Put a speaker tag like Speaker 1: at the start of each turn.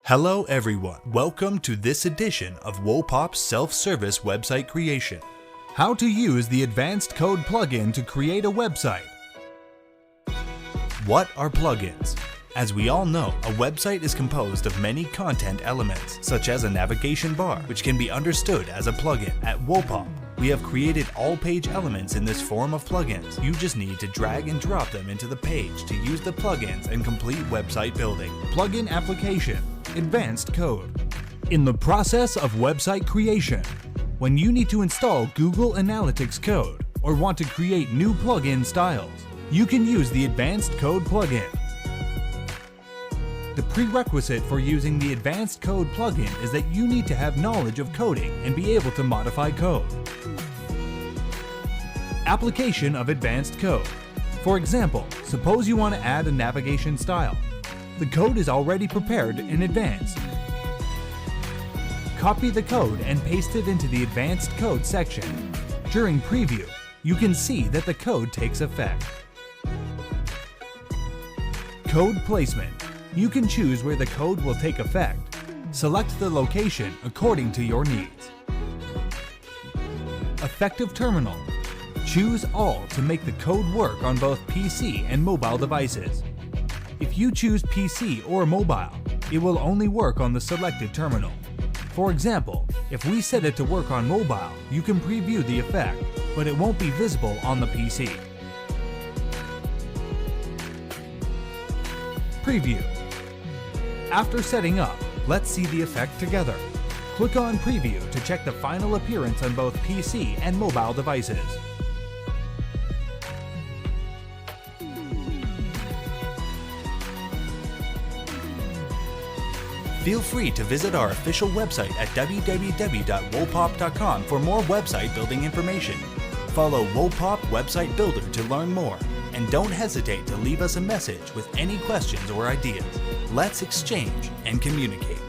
Speaker 1: Hello everyone, welcome to this edition of Wopop's self-service website creation. How to use the Advanced Code plugin to create a website. What are plugins? As we all know, a website is composed of many content elements, such as a navigation bar, which can be understood as a plugin. At Wopop, we have created all page elements in this form of plugins. You just need to drag and drop them into the page to use the plugins and complete website building. Plugin application. Advanced Code. In the process of website creation, when you need to install Google Analytics code or want to create new plugin styles, you can use the Advanced Code plugin. The prerequisite for using the Advanced Code plugin is that you need to have knowledge of coding and be able to modify code. Application of Advanced Code. For example, suppose you want to add a navigation style. The code is already prepared in advance. Copy the code and paste it into the Advanced Code section. During preview, you can see that the code takes effect. Code placement. You can choose where the code will take effect. Select the location according to your needs. Effective terminal. Choose all to make the code work on both PC and mobile devices. If you choose PC or mobile, it will only work on the selected terminal. For example, if we set it to work on mobile, you can preview the effect, but it won't be visible on the PC. Preview. After setting up, let's see the effect together. Click on Preview to check the final appearance on both PC and mobile devices. Feel free to visit our official website at www.wopop.com for more website building information. Follow Wopop Website Builder to learn more, and don't hesitate to leave us a message with any questions or ideas. Let's exchange and communicate.